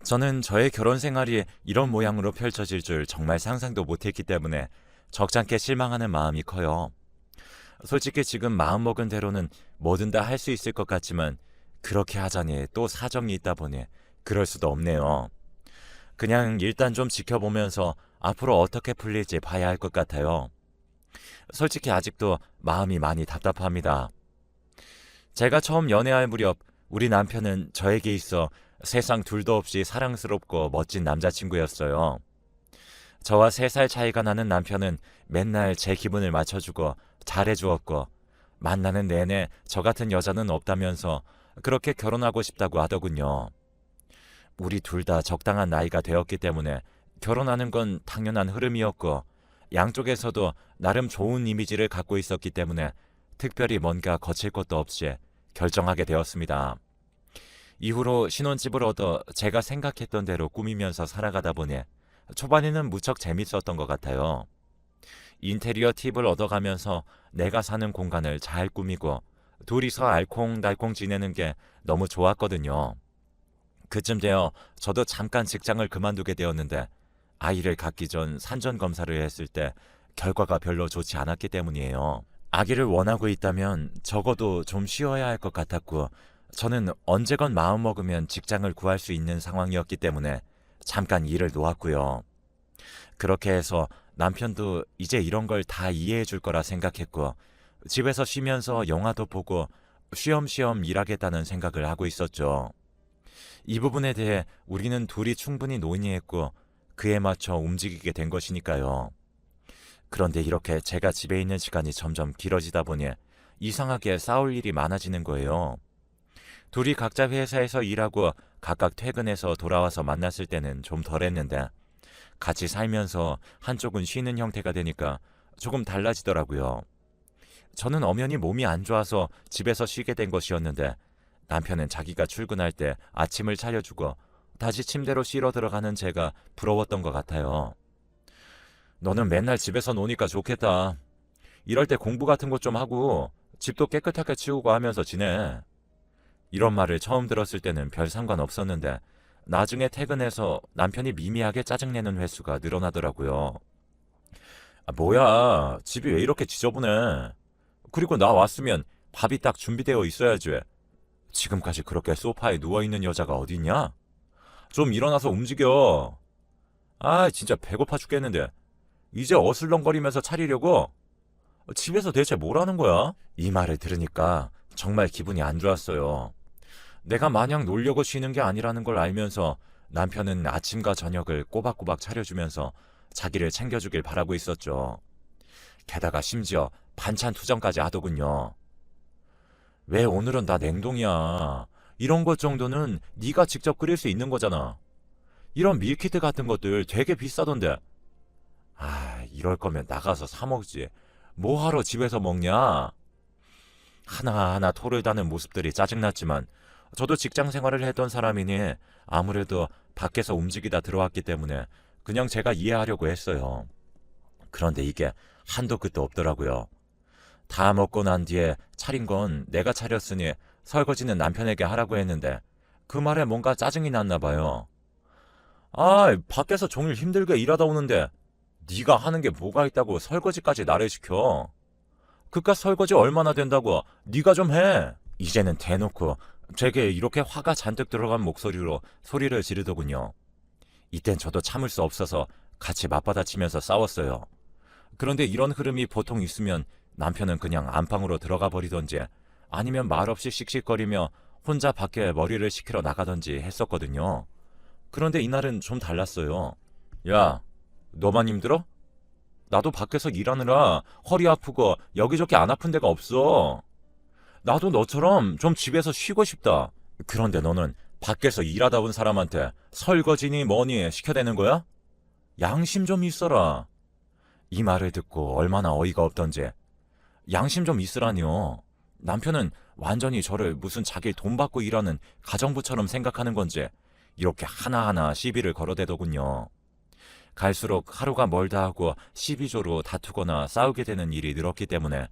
저는 저의 결혼 생활이 이런 모양으로 펼쳐질 줄 정말 상상도 못했기 때문에 적잖게 실망하는 마음이 커요. 솔직히 지금 마음먹은 대로는 뭐든 다 할 수 있을 것 같지만 그렇게 하자니 또 사정이 있다 보니 그럴 수도 없네요. 그냥 일단 좀 지켜보면서 앞으로 어떻게 풀릴지 봐야 할 것 같아요. 솔직히 아직도 마음이 많이 답답합니다. 제가 처음 연애할 무렵 우리 남편은 저에게 있어 세상 둘도 없이 사랑스럽고 멋진 남자친구였어요. 저와 3살 차이가 나는 남편은 맨날 제 기분을 맞춰주고 잘해주었고 만나는 내내 저 같은 여자는 없다면서 그렇게 결혼하고 싶다고 하더군요. 우리 둘 다 적당한 나이가 되었기 때문에 결혼하는 건 당연한 흐름이었고 양쪽에서도 나름 좋은 이미지를 갖고 있었기 때문에 특별히 뭔가 거칠 것도 없이 결정하게 되었습니다. 이후로 신혼집을 얻어 제가 생각했던 대로 꾸미면서 살아가다 보니 초반에는 무척 재밌었던 것 같아요. 인테리어 팁을 얻어가면서 내가 사는 공간을 잘 꾸미고 둘이서 알콩달콩 지내는 게 너무 좋았거든요. 그쯤 되어 저도 잠깐 직장을 그만두게 되었는데 아이를 갖기 전 산전 검사를 했을 때 결과가 별로 좋지 않았기 때문이에요. 아기를 원하고 있다면 적어도 좀 쉬어야 할 것 같았고 저는 언제건 마음먹으면 직장을 구할 수 있는 상황이었기 때문에 잠깐 일을 놓았고요. 그렇게 해서 남편도 이제 이런 걸 다 이해해 줄 거라 생각했고 집에서 쉬면서 영화도 보고 쉬엄쉬엄 일하겠다는 생각을 하고 있었죠. 이 부분에 대해 우리는 둘이 충분히 논의했고 그에 맞춰 움직이게 된 것이니까요. 그런데 이렇게 제가 집에 있는 시간이 점점 길어지다 보니 이상하게 싸울 일이 많아지는 거예요. 둘이 각자 회사에서 일하고 각각 퇴근해서 돌아와서 만났을 때는 좀 덜했는데 같이 살면서 한쪽은 쉬는 형태가 되니까 조금 달라지더라고요. 저는 엄연히 몸이 안 좋아서 집에서 쉬게 된 것이었는데 남편은 자기가 출근할 때 아침을 차려주고 다시 침대로 쉬러 들어가는 제가 부러웠던 것 같아요. 너는 맨날 집에서 노니까 좋겠다. 이럴 때 공부 같은 것 좀 하고 집도 깨끗하게 치우고 하면서 지내. 이런 말을 처음 들었을 때는 별 상관 없었는데 나중에 퇴근해서 남편이 미미하게 짜증내는 횟수가 늘어나더라고요. 아, 뭐야, 집이 왜 이렇게 지저분해? 그리고 나 왔으면 밥이 딱 준비되어 있어야지. 지금까지 그렇게 소파에 누워있는 여자가 어딨냐? 좀 일어나서 움직여. 아, 진짜 배고파 죽겠는데. 이제 어슬렁거리면서 차리려고? 집에서 대체 뭘 하는 거야? 이 말을 들으니까 정말 기분이 안 좋았어요. 내가 마냥 놀려고 쉬는 게 아니라는 걸 알면서 남편은 아침과 저녁을 꼬박꼬박 차려주면서 자기를 챙겨주길 바라고 있었죠. 게다가 심지어 반찬 투정까지 하더군요. 왜 오늘은 다 냉동이야? 이런 것 정도는 네가 직접 끓일 수 있는 거잖아. 이런 밀키트 같은 것들 되게 비싸던데. 아, 이럴 거면 나가서 사 먹지. 뭐하러 집에서 먹냐? 하나하나 토를 다는 모습들이 짜증났지만 저도 직장 생활을 했던 사람이니 아무래도 밖에서 움직이다 들어왔기 때문에 그냥 제가 이해하려고 했어요. 그런데 이게 한도 끝도 없더라고요. 다 먹고 난 뒤에 차린 건 내가 차렸으니 설거지는 남편에게 하라고 했는데 그 말에 뭔가 짜증이 났나 봐요. 아, 밖에서 종일 힘들게 일하다 오는데 네가 하는 게 뭐가 있다고 설거지까지 나를 시켜. 그깟 설거지 얼마나 된다고 네가 좀 해. 이제는 대놓고 제게 이렇게 화가 잔뜩 들어간 목소리로 소리를 지르더군요. 이땐 저도 참을 수 없어서 같이 맞받아치면서 싸웠어요. 그런데 이런 흐름이 보통 있으면 남편은 그냥 안방으로 들어가 버리던지 아니면 말없이 씩씩거리며 혼자 밖에 머리를 식히러 나가던지 했었거든요. 그런데 이날은 좀 달랐어요. 야, 너만 힘들어? 나도 밖에서 일하느라 허리 아프고 여기저기 안 아픈 데가 없어. 나도 너처럼 좀 집에서 쉬고 싶다. 그런데 너는 밖에서 일하다 온 사람한테 설거지니 뭐니 시켜대는 거야? 양심 좀 있어라. 이 말을 듣고 얼마나 어이가 없던지. 양심 좀 있으라니요. 남편은 완전히 저를 무슨 자기 돈 받고 일하는 가정부처럼 생각하는 건지 이렇게 하나하나 시비를 걸어대더군요. 갈수록 하루가 멀다 하고 시비조로 다투거나 싸우게 되는 일이 늘었기 때문에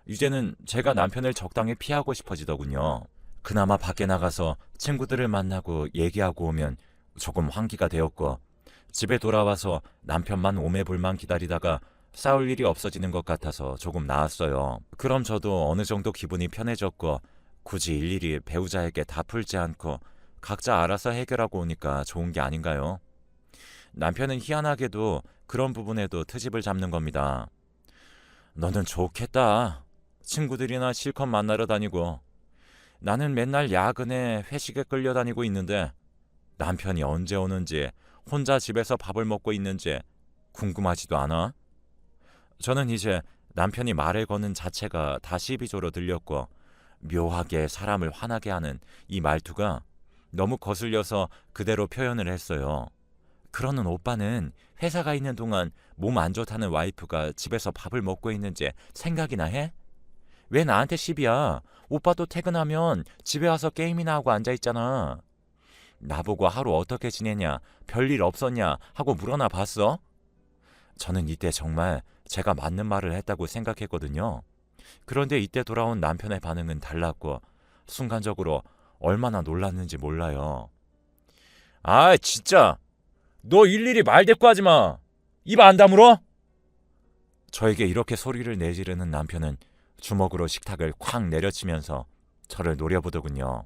이제는 제가 남편을 적당히 피하고 싶어지더군요. 그나마 밖에 나가서 친구들을 만나고 얘기하고 오면 조금 환기가 되었고 집에 돌아와서 남편만 오매불만 기다리다가 싸울 일이 없어지는 것 같아서 조금 나았어요. 그럼 저도 어느 정도 기분이 편해졌고 굳이 일일이 배우자에게 다 풀지 않고 각자 알아서 해결하고 오니까 좋은 게 아닌가요? 남편은 희한하게도 그런 부분에도 트집을 잡는 겁니다. 너는 좋겠다. 친구들이나 실컷 만나러 다니고 나는 맨날 야근에 회식에 끌려다니고 있는데 남편이 언제 오는지 혼자 집에서 밥을 먹고 있는지 궁금하지도 않아? 저는 이제 남편이 말을 거는 자체가 다 시비조로 들렸고 묘하게 사람을 화나게 하는 이 말투가 너무 거슬려서 그대로 표현을 했어요. 그러는 오빠는 회사가 있는 동안 몸 안 좋다는 와이프가 집에서 밥을 먹고 있는지 생각이나 해? 왜 나한테 시비야? 오빠도 퇴근하면 집에 와서 게임이나 하고 앉아있잖아. 나보고 하루 어떻게 지내냐, 별일 없었냐 하고 물어나 봤어? 저는 이때 정말 제가 맞는 말을 했다고 생각했거든요. 그런데 이때 돌아온 남편의 반응은 달랐고 순간적으로 얼마나 놀랐는지 몰라요. 아, 진짜 너 일일이 말대꾸하지 마. 입 안 다물어? 저에게 이렇게 소리를 내지르는 남편은 주먹으로 식탁을 쾅 내려치면서 저를 노려보더군요.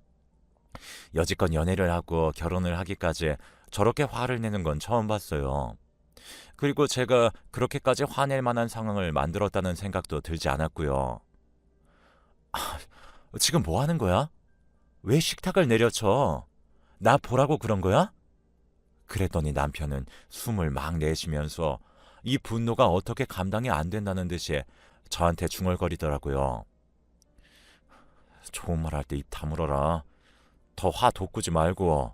여지껏 연애를 하고 결혼을 하기까지 저렇게 화를 내는 건 처음 봤어요. 그리고 제가 그렇게까지 화낼 만한 상황을 만들었다는 생각도 들지 않았고요. 지금 뭐 하는 거야? 왜 식탁을 내려쳐? 나 보라고 그런 거야? 그랬더니 남편은 숨을 막 내쉬면서 이 분노가 어떻게 감당이 안 된다는 듯이 저한테 중얼거리더라고요. 좋은 말 할 때 입 다물어라. 더 화 돋구지 말고.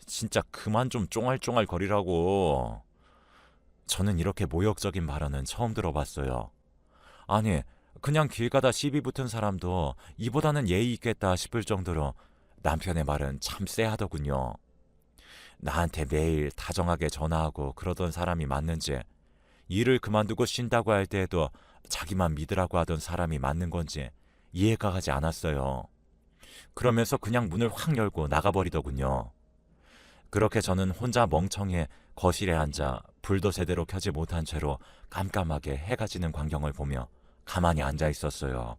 진짜 그만 좀 쫑알쫑알 거리라고. 저는 이렇게 모욕적인 발언은 처음 들어봤어요. 아니, 그냥 길 가다 시비 붙은 사람도 이보다는 예의 있겠다 싶을 정도로 남편의 말은 참 쎄하더군요. 나한테 매일 다정하게 전화하고 그러던 사람이 맞는지, 일을 그만두고 쉰다고 할 때에도 자기만 믿으라고 하던 사람이 맞는 건지 이해가 가지 않았어요. 그러면서 그냥 문을 확 열고 나가버리더군요. 그렇게 저는 혼자 멍청해 거실에 앉아 불도 제대로 켜지 못한 채로 깜깜하게 해가 지는 광경을 보며 가만히 앉아 있었어요.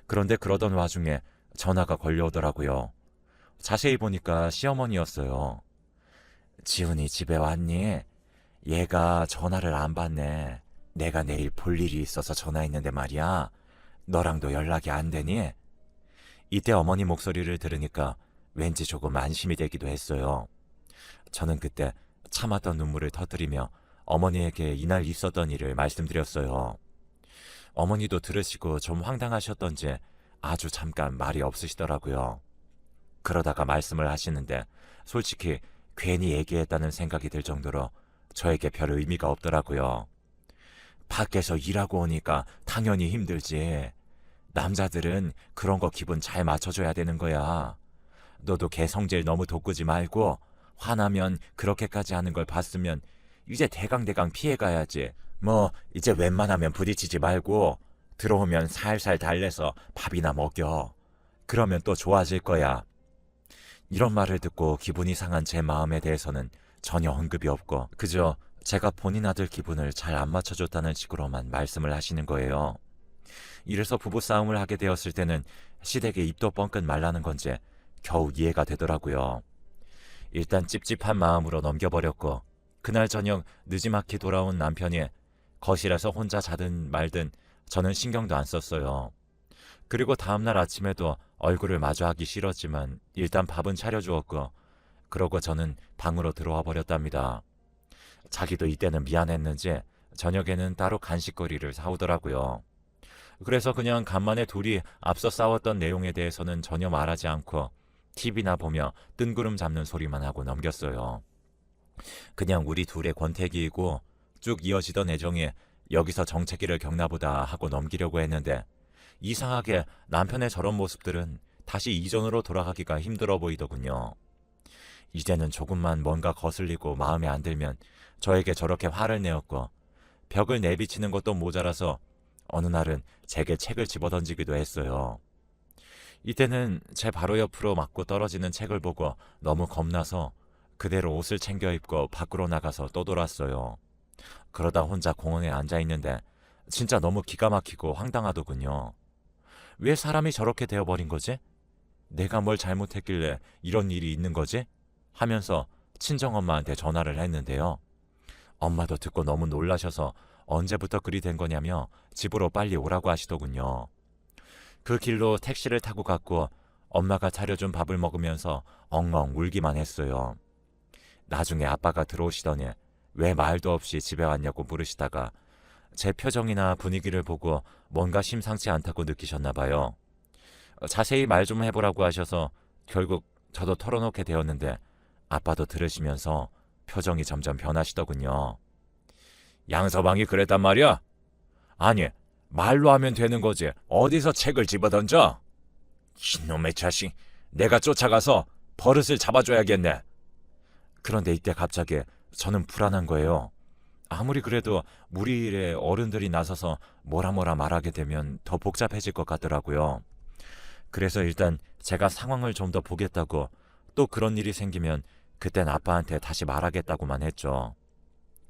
그런데 그러던 와중에 전화가 걸려오더라고요. 자세히 보니까 시어머니였어요. 지훈이 집에 왔니? 얘가 전화를 안 받네. 내가 내일 볼 일이 있어서 전화했는데 말이야. 너랑도 연락이 안 되니? 이때 어머니 목소리를 들으니까 왠지 조금 안심이 되기도 했어요. 저는 그때 참았던 눈물을 터뜨리며 어머니에게 이날 있었던 일을 말씀드렸어요. 어머니도 들으시고 좀 황당하셨던지 아주 잠깐 말이 없으시더라고요. 그러다가 말씀을 하시는데 솔직히 괜히 얘기했다는 생각이 들 정도로 저에게 별 의미가 없더라고요. 밖에서 일하고 오니까 당연히 힘들지. 남자들은 그런 거 기분 잘 맞춰줘야 되는 거야. 너도 걔 성질 너무 돋구지 말고 화나면 그렇게까지 하는 걸 봤으면 이제 대강대강 피해가야지. 뭐 이제 웬만하면 부딪히지 말고 들어오면 살살 달래서 밥이나 먹여. 그러면 또 좋아질 거야. 이런 말을 듣고 기분이 상한 제 마음에 대해서는 전혀 언급이 없고 그저 제가 본인 아들 기분을 잘 안 맞춰줬다는 식으로만 말씀을 하시는 거예요. 이래서 부부싸움을 하게 되었을 때는 시댁에 입도 뻥끗 말라는 건지 겨우 이해가 되더라고요. 일단 찝찝한 마음으로 넘겨버렸고 그날 저녁 느지막이 돌아온 남편이 거실에서 혼자 자든 말든 저는 신경도 안 썼어요. 그리고 다음날 아침에도 얼굴을 마주하기 싫었지만 일단 밥은 차려주었고 그러고 저는 방으로 들어와 버렸답니다. 자기도 이때는 미안했는지 저녁에는 따로 간식거리를 사오더라고요. 그래서 그냥 간만에 둘이 앞서 싸웠던 내용에 대해서는 전혀 말하지 않고 TV나 보며 뜬구름 잡는 소리만 하고 넘겼어요. 그냥 우리 둘의 권태기이고 쭉 이어지던 애정이 여기서 정체기를 겪나보다 하고 넘기려고 했는데 이상하게 남편의 저런 모습들은 다시 이전으로 돌아가기가 힘들어 보이더군요. 이제는 조금만 뭔가 거슬리고 마음에 안 들면 저에게 저렇게 화를 내었고 벽을 내비치는 것도 모자라서 어느 날은 제게 책을 집어던지기도 했어요. 이때는 제 바로 옆으로 맞고 떨어지는 책을 보고 너무 겁나서 그대로 옷을 챙겨 입고 밖으로 나가서 또 돌았어요. 그러다 혼자 공원에 앉아 있는데 진짜 너무 기가 막히고 황당하더군요. 왜 사람이 저렇게 되어버린 거지? 내가 뭘 잘못했길래 이런 일이 있는 거지? 하면서 친정엄마한테 전화를 했는데요. 엄마도 듣고 너무 놀라셔서 언제부터 그리 된 거냐며 집으로 빨리 오라고 하시더군요. 그 길로 택시를 타고 갔고 엄마가 차려준 밥을 먹으면서 엉엉 울기만 했어요. 나중에 아빠가 들어오시더니 왜 말도 없이 집에 왔냐고 물으시다가 제 표정이나 분위기를 보고 뭔가 심상치 않다고 느끼셨나 봐요. 자세히 말 좀 해보라고 하셔서 결국 저도 털어놓게 되었는데 아빠도 들으시면서 표정이 점점 변하시더군요. 양서방이 그랬단 말이야? 아니, 말로 하면 되는 거지. 어디서 책을 집어던져? 이놈의 자식, 내가 쫓아가서 버릇을 잡아줘야겠네. 그런데 이때 갑자기 저는 불안한 거예요. 아무리 그래도 우리 일에 어른들이 나서서 뭐라 말하게 되면 더 복잡해질 것 같더라고요. 그래서 일단 제가 상황을 좀 더 보겠다고, 또 그런 일이 생기면 그땐 아빠한테 다시 말하겠다고만 했죠.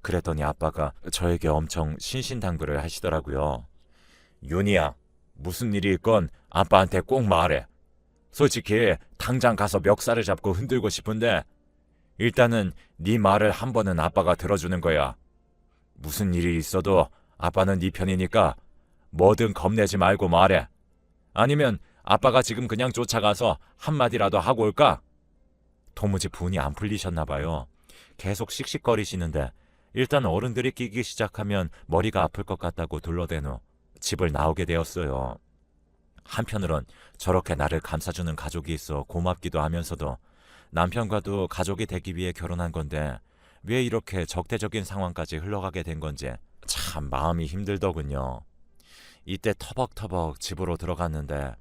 그랬더니 아빠가 저에게 엄청 신신당부를 하시더라고요. 윤희야, 무슨 일이 있건 아빠한테 꼭 말해. 솔직히 당장 가서 멱살을 잡고 흔들고 싶은데 일단은 네 말을 한 번은 아빠가 들어주는 거야. 무슨 일이 있어도 아빠는 네 편이니까 뭐든 겁내지 말고 말해. 아니면 아빠가 지금 그냥 쫓아가서 한마디라도 하고 올까? 도무지 분이 안 풀리셨나 봐요. 계속 씩씩거리시는데 일단 어른들이 끼기 시작하면 머리가 아플 것 같다고 둘러댄 후 집을 나오게 되었어요. 한편으론 저렇게 나를 감싸주는 가족이 있어 고맙기도 하면서도 남편과도 가족이 되기 위해 결혼한 건데 왜 이렇게 적대적인 상황까지 흘러가게 된 건지 참 마음이 힘들더군요. 이때 터벅터벅 집으로 들어갔는데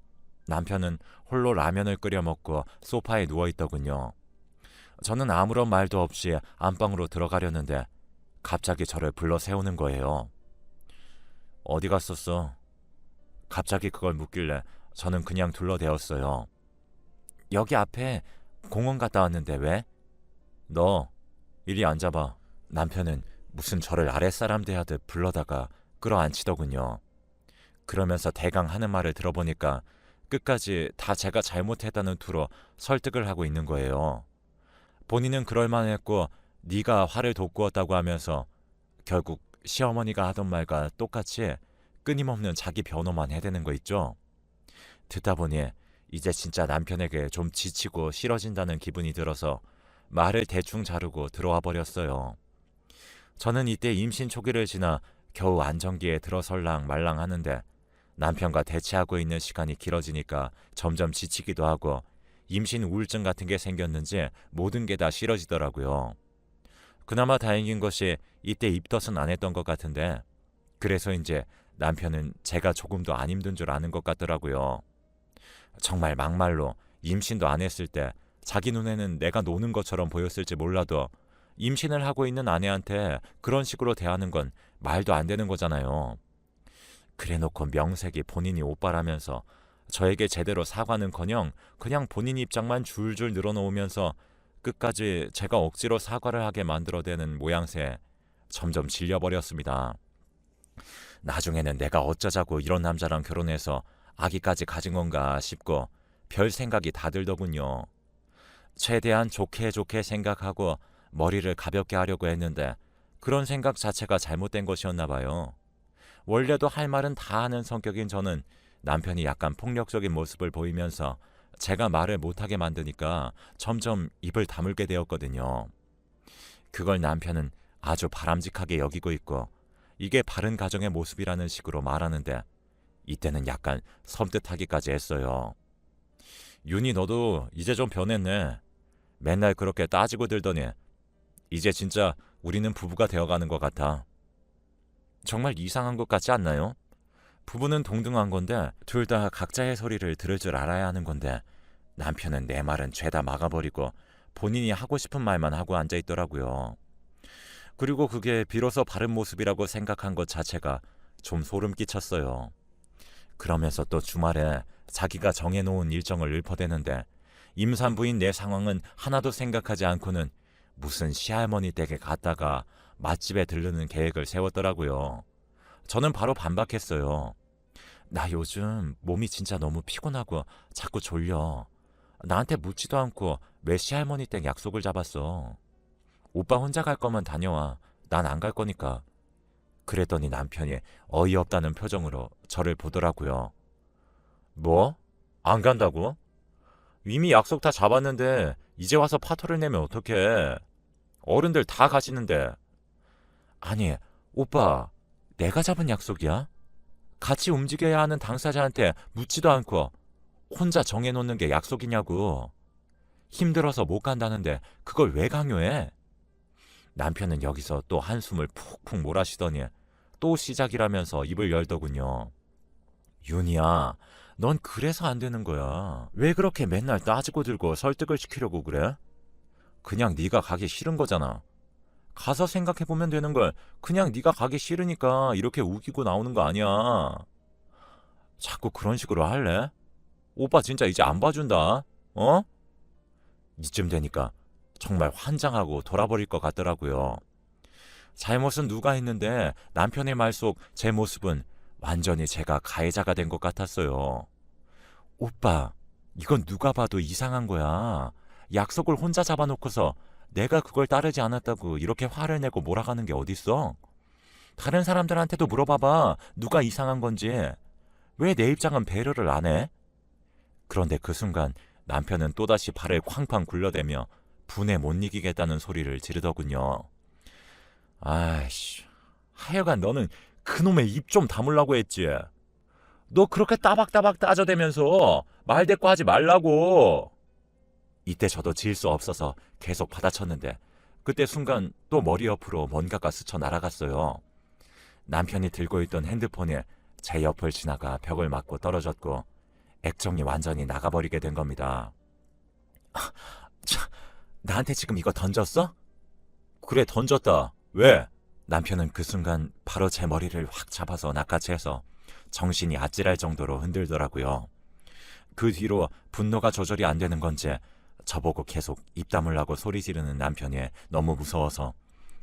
남편은 홀로 라면을 끓여 먹고 소파에 누워있더군요. 저는 아무런 말도 없이 안방으로 들어가려는데 갑자기 저를 불러 세우는 거예요. 어디 갔었어? 갑자기 그걸 묻길래 저는 그냥 둘러대었어요. 여기 앞에 공원 갔다 왔는데 왜? 너 이리 앉아봐. 남편은 무슨 저를 아랫사람 대하듯 불러다가 끌어안치더군요. 그러면서 대강 하는 말을 들어보니까 끝까지 다 제가 잘못했다는 투로 설득을 하고 있는 거예요. 본인은 그럴만했고 네가 화를 돋구었다고 하면서 결국 시어머니가 하던 말과 똑같이 끊임없는 자기 변호만 해대는 거 있죠. 듣다 보니 이제 진짜 남편에게 좀 지치고 싫어진다는 기분이 들어서 말을 대충 자르고 들어와 버렸어요. 저는 이때 임신 초기를 지나 겨우 안정기에 들어설랑 말랑 하는데 남편과 대치하고 있는 시간이 길어지니까 점점 지치기도 하고 임신 우울증 같은 게 생겼는지 모든 게 다 싫어지더라고요. 그나마 다행인 것이 이때 입덧은 안 했던 것 같은데 그래서 이제 남편은 제가 조금도 안 힘든 줄 아는 것 같더라고요. 정말 막말로 임신도 안 했을 때 자기 눈에는 내가 노는 것처럼 보였을지 몰라도 임신을 하고 있는 아내한테 그런 식으로 대하는 건 말도 안 되는 거잖아요. 그래놓고 명색이 본인이 오빠라면서 저에게 제대로 사과는커녕 그냥 본인 입장만 줄줄 늘어놓으면서 끝까지 제가 억지로 사과를 하게 만들어대는 모양새 점점 질려버렸습니다. 나중에는 내가 어쩌자고 이런 남자랑 결혼해서 아기까지 가진 건가 싶고 별 생각이 다 들더군요. 최대한 좋게 생각하고 머리를 가볍게 하려고 했는데 그런 생각 자체가 잘못된 것이었나 봐요. 원래도 할 말은 다 하는 성격인 저는 남편이 약간 폭력적인 모습을 보이면서 제가 말을 못하게 만드니까 점점 입을 다물게 되었거든요. 그걸 남편은 아주 바람직하게 여기고 있고 이게 바른 가정의 모습이라는 식으로 말하는데 이때는 약간 섬뜩하기까지 했어요. 윤희 너도 이제 좀 변했네. 맨날 그렇게 따지고 들더니 이제 진짜 우리는 부부가 되어가는 것 같아. 정말 이상한 것 같지 않나요? 부부는 동등한 건데 둘 다 각자의 소리를 들을 줄 알아야 하는 건데 남편은 내 말은 죄다 막아버리고 본인이 하고 싶은 말만 하고 앉아있더라고요. 그리고 그게 비로소 바른 모습이라고 생각한 것 자체가 좀 소름 끼쳤어요. 그러면서 또 주말에 자기가 정해놓은 일정을 읊어대는데 임산부인 내 상황은 하나도 생각하지 않고는 무슨 시할머니 댁에 갔다가 맛집에 들르는 계획을 세웠더라고요. 저는 바로 반박했어요. 나 요즘 몸이 진짜 너무 피곤하고 자꾸 졸려. 나한테 묻지도 않고 왜 시할머니 댁 약속을 잡았어. 오빠 혼자 갈 거면 다녀와. 난 안 갈 거니까. 그랬더니 남편이 어이없다는 표정으로 저를 보더라고요. 뭐? 안 간다고? 이미 약속 다 잡았는데 이제 와서 파토를 내면 어떡해. 어른들 다 가시는데. 아니, 오빠, 내가 잡은 약속이야? 같이 움직여야 하는 당사자한테 묻지도 않고 혼자 정해놓는 게 약속이냐고. 힘들어서 못 간다는데 그걸 왜 강요해? 남편은 여기서 또 한숨을 푹푹 몰아쉬더니 또 시작이라면서 입을 열더군요. 윤희야, 넌 그래서 안 되는 거야. 왜 그렇게 맨날 따지고 들고 설득을 시키려고 그래? 그냥 네가 가기 싫은 거잖아. 가서 생각해보면 되는 걸 그냥 네가 가기 싫으니까 이렇게 우기고 나오는 거 아니야. 자꾸 그런 식으로 할래? 오빠 진짜 이제 안 봐준다. 어? 이쯤 되니까 정말 환장하고 돌아버릴 것 같더라고요. 잘못은 누가 했는데 남편의 말 속 제 모습은 완전히 제가 가해자가 된 것 같았어요. 오빠, 이건 누가 봐도 이상한 거야. 약속을 혼자 잡아놓고서 내가 그걸 따르지 않았다고 이렇게 화를 내고 몰아가는 게 어딨어? 다른 사람들한테도 물어봐봐. 누가 이상한 건지. 왜 내 입장은 배려를 안 해? 그런데 그 순간 남편은 또다시 발을 쾅쾅 굴려대며 분에 못 이기겠다는 소리를 지르더군요. 아이씨, 하여간 너는 그놈의 입 좀 다물라고 했지. 너 그렇게 따박따박 따져대면서 말대꾸 하지 말라고. 이때 저도 지을 수 없어서 계속 받아쳤는데 그때 순간 또 머리 옆으로 뭔가가 스쳐 날아갔어요. 남편이 들고 있던 핸드폰이 제 옆을 지나가 벽을 맞고 떨어졌고 액정이 완전히 나가버리게 된 겁니다. 나한테 지금 이거 던졌어? 그래, 던졌다. 왜? 남편은 그 순간 바로 제 머리를 확 잡아서 낚아채서 정신이 아찔할 정도로 흔들더라고요. 그 뒤로 분노가 조절이 안 되는 건지 저보고 계속 입 다물라고 소리 지르는 남편이 너무 무서워서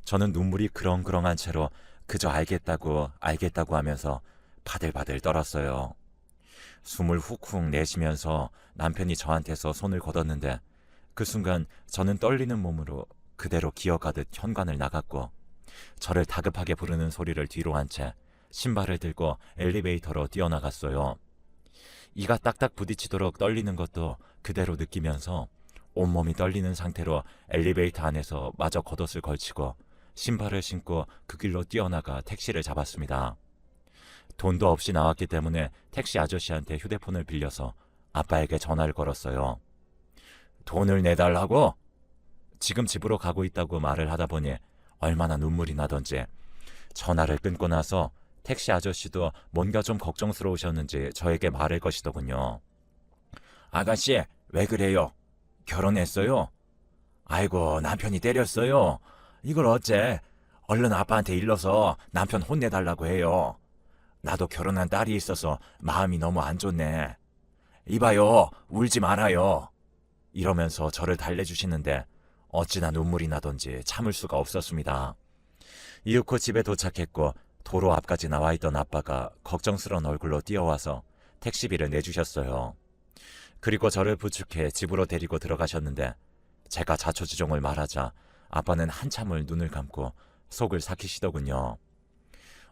저는 눈물이 그렁그렁한 채로 그저 알겠다고 하면서 바들바들 떨었어요. 숨을 훅훅 내쉬면서 남편이 저한테서 손을 걷었는데 그 순간 저는 떨리는 몸으로 그대로 기어가듯 현관을 나갔고 저를 다급하게 부르는 소리를 뒤로 한 채 신발을 들고 엘리베이터로 뛰어나갔어요. 이가 딱딱 부딪히도록 떨리는 것도 그대로 느끼면서 온몸이 떨리는 상태로 엘리베이터 안에서 마저 겉옷을 걸치고 신발을 신고 그 길로 뛰어나가 택시를 잡았습니다. 돈도 없이 나왔기 때문에 택시 아저씨한테 휴대폰을 빌려서 아빠에게 전화를 걸었어요. 돈을 내달라고? 지금 집으로 가고 있다고 말을 하다 보니 얼마나 눈물이 나던지 전화를 끊고 나서 택시 아저씨도 뭔가 좀 걱정스러우셨는지 저에게 말을 거시더군요. 아가씨, 왜 그래요? 결혼했어요? 아이고, 남편이 때렸어요. 이걸 어째? 얼른 아빠한테 일러서 남편 혼내달라고 해요. 나도 결혼한 딸이 있어서 마음이 너무 안 좋네. 이봐요, 울지 말아요. 이러면서 저를 달래주시는데 어찌나 눈물이 나던지 참을 수가 없었습니다. 이윽고 집에 도착했고 도로 앞까지 나와 있던 아빠가 걱정스러운 얼굴로 뛰어와서 택시비를 내주셨어요. 그리고 저를 부축해 집으로 데리고 들어가셨는데 제가 자초지종을 말하자 아빠는 한참을 눈을 감고 속을 삭히시더군요.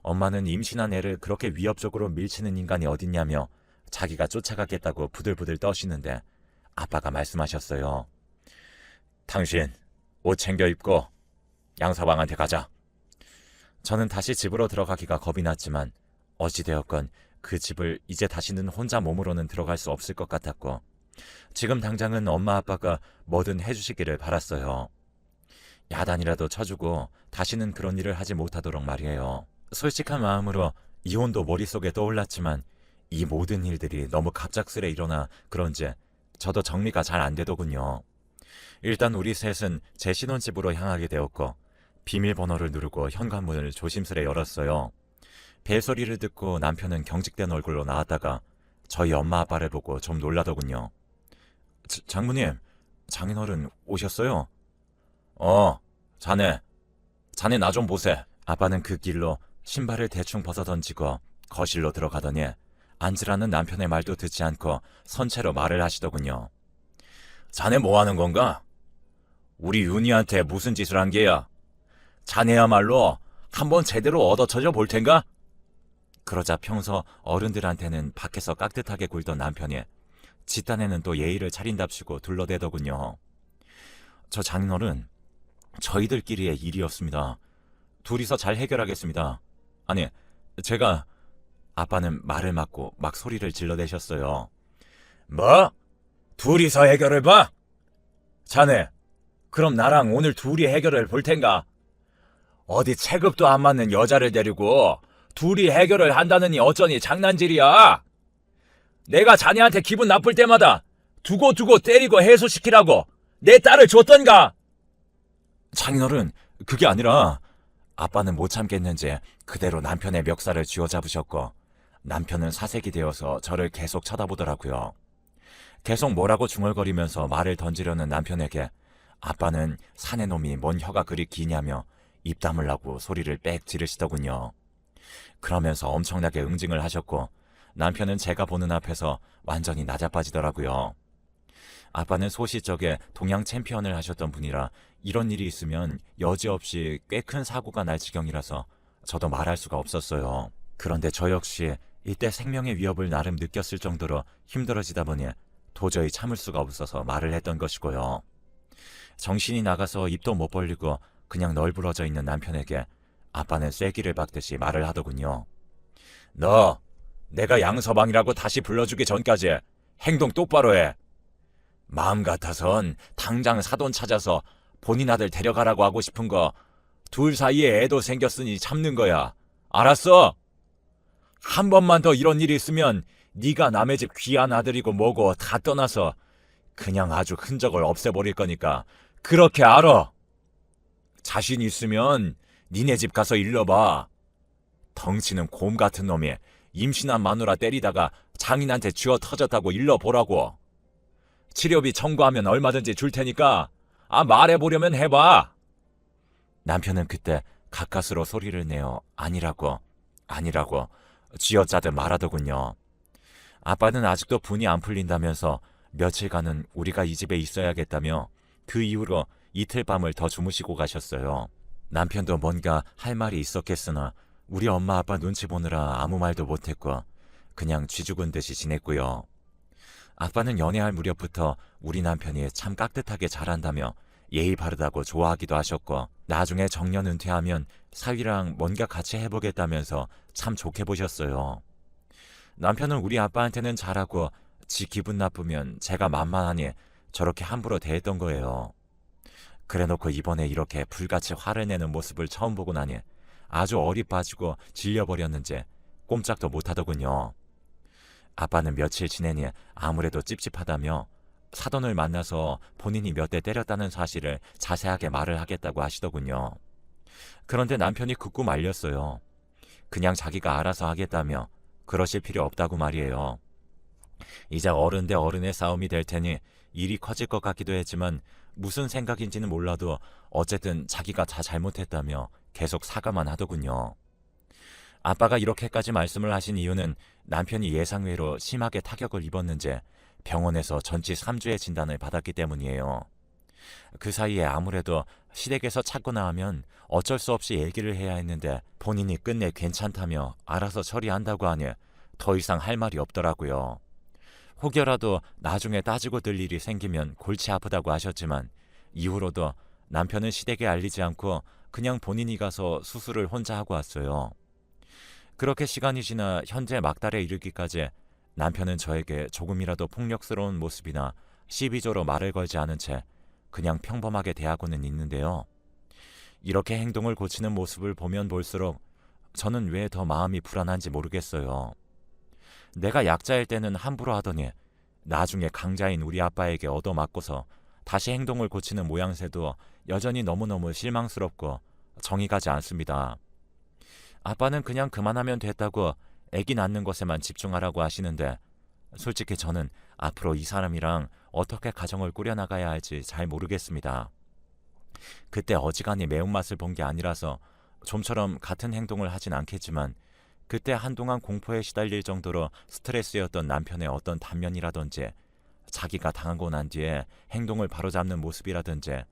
엄마는 임신한 애를 그렇게 위협적으로 밀치는 인간이 어딨냐며 자기가 쫓아가겠다고 부들부들 떠시는데 아빠가 말씀하셨어요. 당신 옷 챙겨 입고 양서방한테 가자. 저는 다시 집으로 들어가기가 겁이 났지만 어찌되었건 그 집을 이제 다시는 혼자 몸으로는 들어갈 수 없을 것 같았고 지금 당장은 엄마 아빠가 뭐든 해주시기를 바랐어요. 야단이라도 쳐주고 다시는 그런 일을 하지 못하도록 말이에요. 솔직한 마음으로 이혼도 머릿속에 떠올랐지만 이 모든 일들이 너무 갑작스레 일어나 그런지 저도 정리가 잘 안 되더군요. 일단 우리 셋은 제 신혼집으로 향하게 되었고 비밀번호를 누르고 현관문을 조심스레 열었어요. 벨소리를 듣고 남편은 경직된 얼굴로 나왔다가 저희 엄마 아빠를 보고 좀 놀라더군요. 장모님, 장인어른 오셨어요? 자네. 자네 나 좀 보세. 아빠는 그 길로 신발을 대충 벗어던지고 거실로 들어가더니 앉으라는 남편의 말도 듣지 않고 선체로 말을 하시더군요. 자네 뭐 하는 건가? 우리 윤희한테 무슨 짓을 한 게야? 자네야말로 한번 제대로 얻어쳐져 볼 텐가? 그러자 평소 어른들한테는 밖에서 깍듯하게 굴던 남편이 집단에는 또 예의를 차린답시고 둘러대더군요. 저 장인어른, 저희들끼리의 일이었습니다. 둘이서 잘 해결하겠습니다. 아니, 제가... 아빠는 말을 막고 막 소리를 질러대셨어요. 뭐? 둘이서 해결을 봐? 자네, 그럼 나랑 오늘 둘이 해결을 볼 텐가? 어디 체급도 안 맞는 여자를 데리고 둘이 해결을 한다느니 어쩌니 장난질이야? 내가 자네한테 기분 나쁠 때마다 두고두고 때리고 해소시키라고 내 딸을 줬던가? 장인어른, 그게 아니라... 아빠는 못 참겠는지 그대로 남편의 멱살을 쥐어잡으셨고 남편은 사색이 되어서 저를 계속 쳐다보더라고요. 계속 뭐라고 중얼거리면서 말을 던지려는 남편에게 아빠는 사내 놈이 뭔 혀가 그리 기냐며 입 다물라고 소리를 빽 지르시더군요. 그러면서 엄청나게 응징을 하셨고 남편은 제가 보는 앞에서 완전히 나자빠지더라고요. 아빠는 소시적에 동양 챔피언을 하셨던 분이라 이런 일이 있으면 여지없이 꽤 큰 사고가 날 지경이라서 저도 말할 수가 없었어요. 그런데 저 역시 이때 생명의 위협을 나름 느꼈을 정도로 힘들어지다 보니 도저히 참을 수가 없어서 말을 했던 것이고요. 정신이 나가서 입도 못 벌리고 그냥 널브러져 있는 남편에게 아빠는 쐐기를 박듯이 말을 하더군요. 너, 내가 양서방이라고 다시 불러주기 전까지 행동 똑바로 해. 마음 같아선 당장 사돈 찾아서 본인 아들 데려가라고 하고 싶은 거 둘 사이에 애도 생겼으니 참는 거야. 알았어? 한 번만 더 이런 일이 있으면 네가 남의 집 귀한 아들이고 뭐고 다 떠나서 그냥 아주 흔적을 없애버릴 거니까 그렇게 알아. 자신 있으면 니네 집 가서 일러봐. 덩치는 곰 같은 놈이 임신한 마누라 때리다가 장인한테 쥐어 터졌다고 일러보라고. 치료비 청구하면 얼마든지 줄 테니까 말해보려면 해봐. 남편은 그때 가까스로 소리를 내어 아니라고 쥐어짜듯 말하더군요. 아빠는 아직도 분이 안 풀린다면서 며칠간은 우리가 이 집에 있어야겠다며 그 이후로 이틀 밤을 더 주무시고 가셨어요. 남편도 뭔가 할 말이 있었겠으나 우리 엄마 아빠 눈치 보느라 아무 말도 못했고 그냥 쥐죽은 듯이 지냈고요. 아빠는 연애할 무렵부터 우리 남편이 참 깍듯하게 잘한다며 예의 바르다고 좋아하기도 하셨고 나중에 정년 은퇴하면 사위랑 뭔가 같이 해보겠다면서 참 좋게 보셨어요. 남편은 우리 아빠한테는 잘하고 지 기분 나쁘면 제가 만만하니 저렇게 함부로 대했던 거예요. 그래놓고 이번에 이렇게 불같이 화를 내는 모습을 처음 보고 나니 아주 어리 빠지고 질려버렸는지 꼼짝도 못하더군요. 아빠는 며칠 지내니 아무래도 찝찝하다며 사돈을 만나서 본인이 몇 대 때렸다는 사실을 자세하게 말을 하겠다고 하시더군요. 그런데 남편이 극구 말렸어요. 그냥 자기가 알아서 하겠다며 그러실 필요 없다고 말이에요. 이제 어른 대 어른의 싸움이 될 테니 일이 커질 것 같기도 했지만 무슨 생각인지는 몰라도 어쨌든 자기가 다 잘못했다며 계속 사과만 하더군요. 아빠가 이렇게까지 말씀을 하신 이유는 남편이 예상외로 심하게 타격을 입었는지 병원에서 전치 3주의 진단을 받았기 때문이에요. 그 사이에 아무래도 시댁에서 찾거나 하면 어쩔 수 없이 얘기를 해야 했는데 본인이 끝내 괜찮다며 알아서 처리한다고 하니 더 이상 할 말이 없더라고요. 혹여라도 나중에 따지고 들 일이 생기면 골치 아프다고 하셨지만 이후로도 남편은 시댁에 알리지 않고 그냥 본인이 가서 수술을 혼자 하고 왔어요. 그렇게 시간이 지나 현재 막달에 이르기까지 남편은 저에게 조금이라도 폭력스러운 모습이나 시비조로 말을 걸지 않은 채 그냥 평범하게 대하고는 있는데요. 이렇게 행동을 고치는 모습을 보면 볼수록 저는 왜 더 마음이 불안한지 모르겠어요. 내가 약자일 때는 함부로 하더니 나중에 강자인 우리 아빠에게 얻어맞고서 다시 행동을 고치는 모양새도 여전히 너무너무 실망스럽고 정이 가지 않습니다. 아빠는 그냥 그만하면 됐다고 애기 낳는 것에만 집중하라고 하시는데 솔직히 저는 앞으로 이 사람이랑 어떻게 가정을 꾸려나가야 할지 잘 모르겠습니다. 그때 어지간히 매운맛을 본 게 아니라서 좀처럼 같은 행동을 하진 않겠지만 그때 한동안 공포에 시달릴 정도로 스트레스였던 남편의 어떤 단면이라든지 자기가 당하고 난 뒤에 행동을 바로잡는 모습이라든지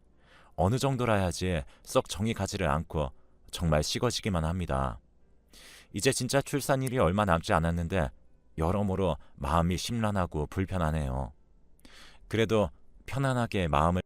어느 정도라야지 썩 정이 가지를 않고 정말 식어지기만 합니다. 이제 진짜 출산일이 얼마 남지 않았는데 여러모로 마음이 심란하고 불편하네요. 그래도 편안하게 마음을